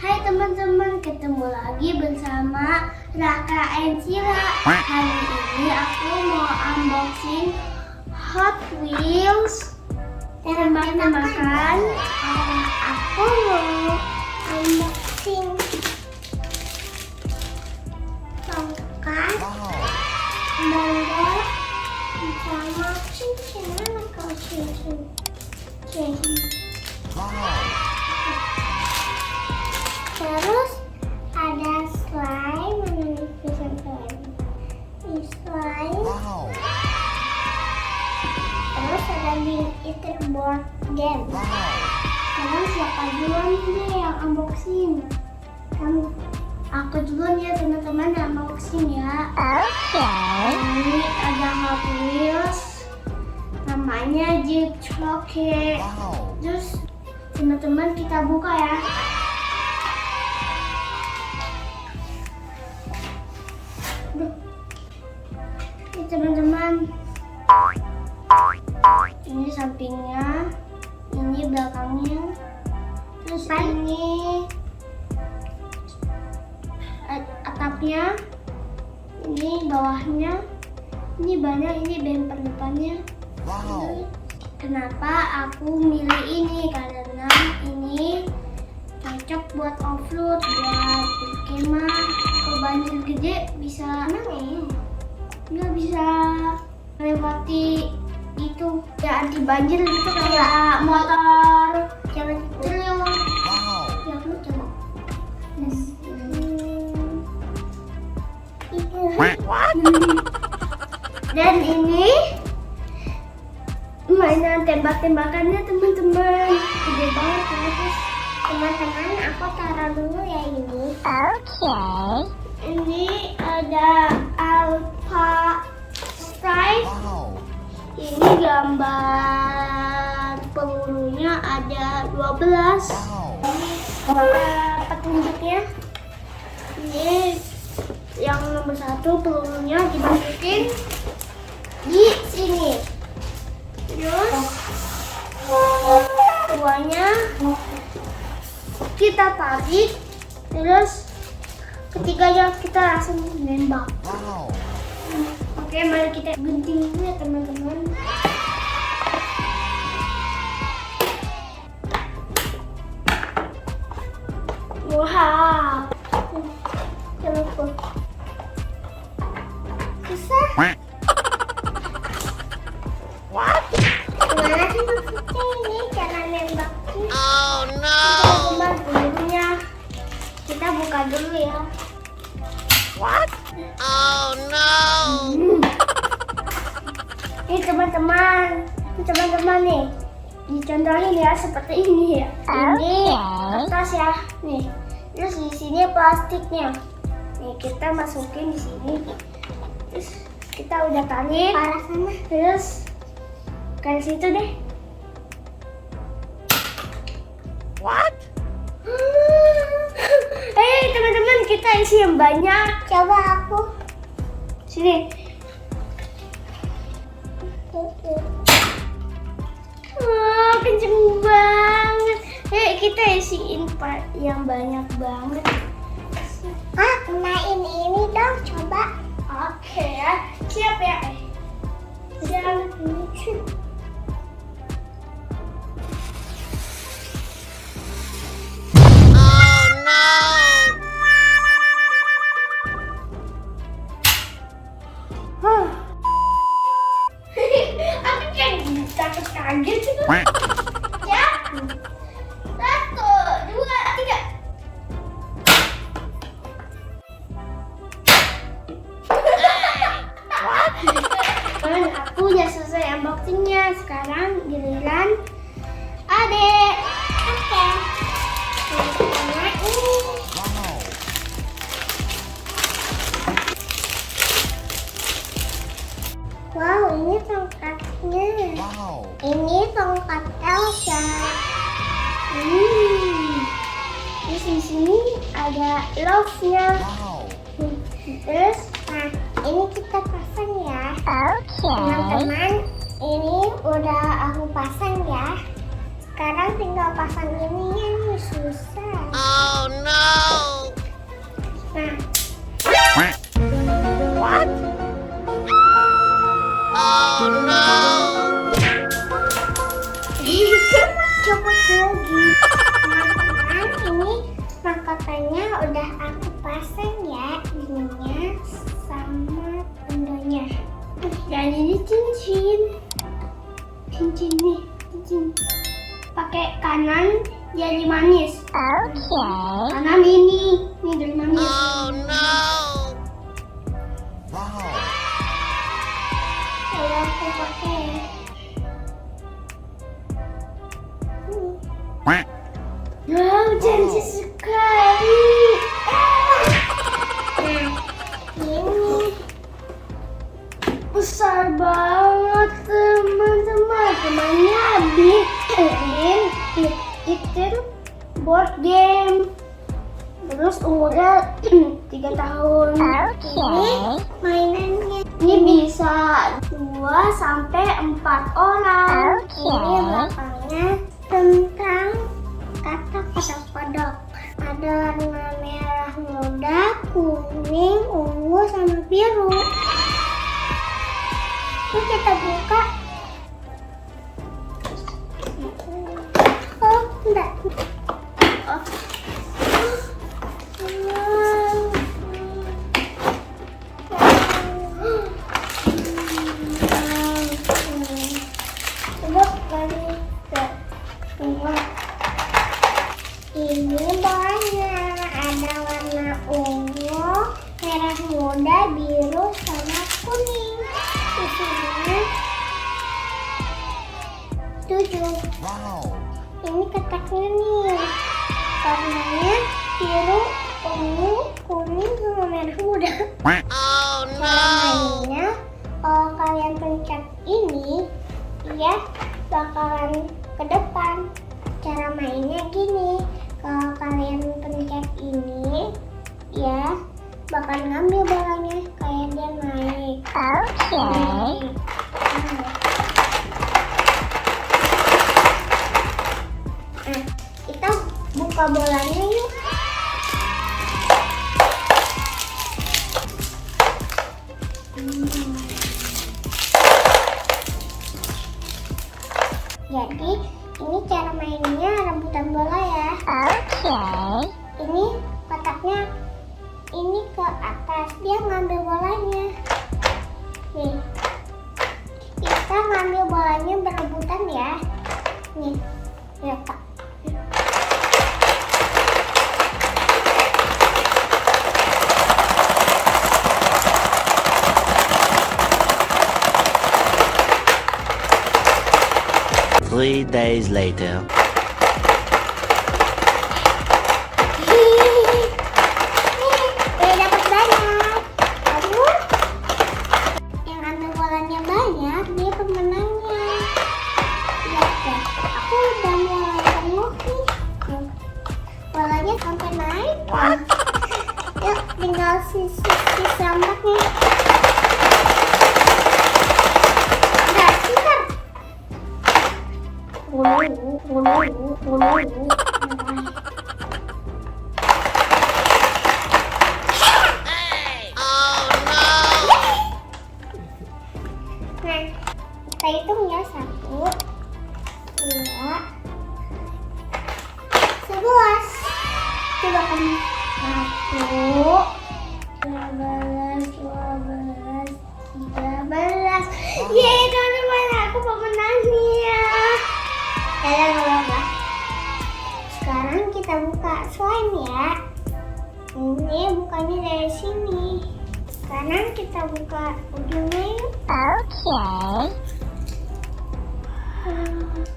Hai teman-teman, ketemu lagi bersama Raka and Sila. Hari ini aku mau unboxing Hot Wheels tembak-tembakan. Aku mau unboxing tongkat, benda, sama cincin. Mana kau cincin? Terus ada slime, mana bisa slime? Ini slime. Terus ada limited board game. Sekarang siapa duluan nih yang unboxing? Aku duluan ya teman-teman yang unboxing ya. Ini ada Hot Wheels, namanya Jeep Chocolate. Terus teman-teman kita buka ya. Ini teman-teman, ini sampingnya, ini belakangnya, terus ini atapnya, ini bawahnya, ini banyak, ini bumper depannya. Kenapa aku milih ini? Karena ini cocok buat off-road, buat berkemah. Kalau banjir gede bisa nggak bisa melewati itu ya, anti banjir gitu kayak motor jangan triliun. Ya aku coba. Dan ini mainan tembak-tembakannya teman-teman, gede banget ya. Terus teman-teman aku taruh dulu ya ini. Ini ada Alpha Strike. Ini gambar pelurunya ada 12. Ini petunjuknya. Ini yang nomor 1 pelurunya dimasukin di sini. Terus keduanya kita tarik, terus ketiganya kita langsung nembak. Oke, mari kita gunting dulu ya teman-teman. Wow, coba susah. Gimana sih maksudnya ini cara nembaknya? Oh no. Teman-teman, dulunya kita buka dulu ya. Oh no. Ini teman-teman nih, dicontohin ya seperti ini ya. Ini kertas ya, nih. Terus di sini plastiknya. Nih kita masukin di sini. Terus kita udah tarik. Terus ke situ deh. Teman-teman, kita isi yang banyak. Coba aku. Sini. Oh, kenceng banget. Kita isiin part yang banyak banget. Main ini dong, coba. Oke ya. Siap ya? Jangan lucu. Aku takut kaget sih. Ya, 1, 2, 3. Aku udah selesai unboxingnya. Sekarang giliran Adek. Oke. Pertama ini. Wow, ini tongkatnya. Ini tongkat Elsa. Terus di sini ada love-nya. Terus, ini kita pasang ya. Teman-teman, ini udah aku pasang ya. Sekarang tinggal pasang ininya nih, susah. Oh no. udah aku pasang ya ininya sama tendonya. Dan ini cincin nih, cincin. Pakai kanan jadi manis. Kanan ini jadi manis. Oh no. Wow. Kalau aku pakai. Wow, cantik sekali. Nah, ini besar banget teman-teman. Temannya bikin board game. Terus umurnya 3 tahun. Ini mainannya. Ini bisa 2 sampai 4 orang. Ini belakangnya tentang kata kodok-kodok. Ada warna merah muda, kuning, ungu, sama biru. Yuk kita buka. Oh, enggak. Oh. Ini banyak, ada warna ungu, merah muda, biru, sama kuning. Isinya 7. Wow. Ini kotaknya nih, warnanya biru, ungu, kuning, sama merah muda. Oh Cara no. mainnya, kalau kalian pencet ini, dia bakalan ke depan. Cara mainnya gini, kalau kalian pencet ini, ya bakal ngambil bolanya kayak dia naik. Nah, kita buka bolanya yuk. Jadi ini cara mainnya rebutan bola ya. Ini kotaknya ini ke atas, dia ngambil bolanya. Nih, kita ngambil bolanya berebutan ya. Nih, lihat Kak. Three days later. Udah dapat banyak. Aduh, yang ambil bolanya banyak dia pemenangnya. Lihat ya, aku udah mulai penuh nih. Bolanya sampai naik. Yuk, tinggal sisa 4 nih. Nah, kita hitung ya 1, 2, 11. Coba kamu 1, 12, 13. Yeay, teman-teman, aku pemenangnya. Kalian nggak apa-apa. Sekarang kita buka slime ya. Ini bukanya dari sini. Sekarang kita buka ujungnya yuk.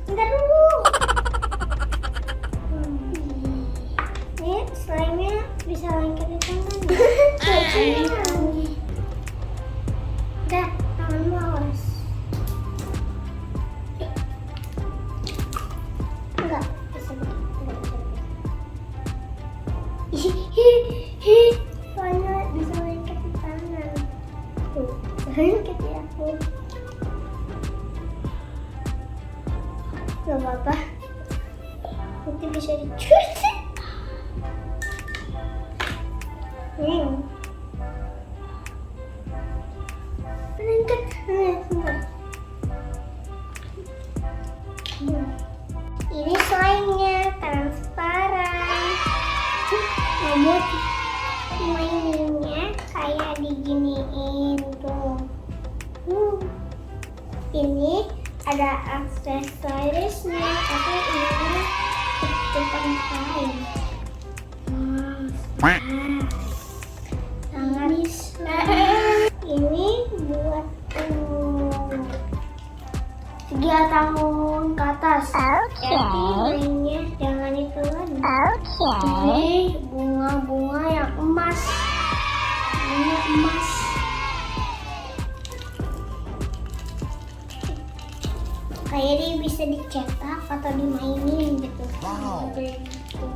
Bentar dulu. Ini slime-nya bisa lengket di tangan ya. Udah, tanganmu awas. Enggak, bisa soalnya bisa lengket di tangan. Tuh, lengket ya aku. Gak apa-apa, nanti bisa dicuci. Lengket, bentar. Ini slime-nya transparan. Mau nyamuk. Maininnya kayak diginiin tuh. Ini ada aksesorisnya, tapi ini depan kain. Sangat bisa. Ini buat 3 tahun ke atas. Jadi mainnya jangan ditelan. Ini bunga-bunga yang emas. Bunga emas. Kayaknya bisa dicetak atau dimainin gitu. Wow. Gitu.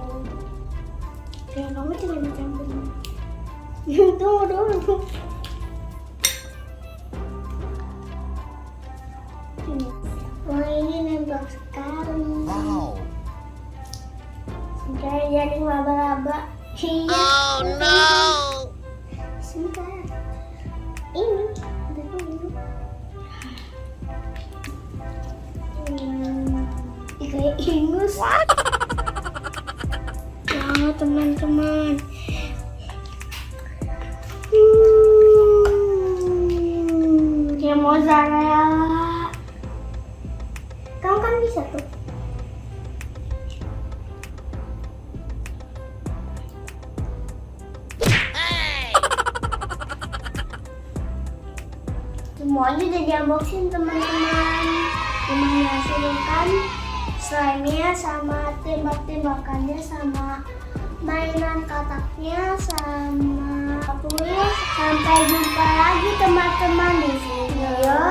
Ya, kamu jangan dicampur. Tunggu dulu. Wah, ini nembak sekali. Wow. Sudah jadi laba-laba. Iya. Oh no. Sebentar. Ini. Bentar dulu. Kayak ingus. Nah, teman-teman. Ya mozzarella. Kamu kan bisa tuh. Hey. Semuanya udah di unboxing teman-teman. Rumahnya hasilkan slime-nya sama tembak-tembakannya sama mainan kataknya sama tulis. Sampai jumpa lagi teman-teman di video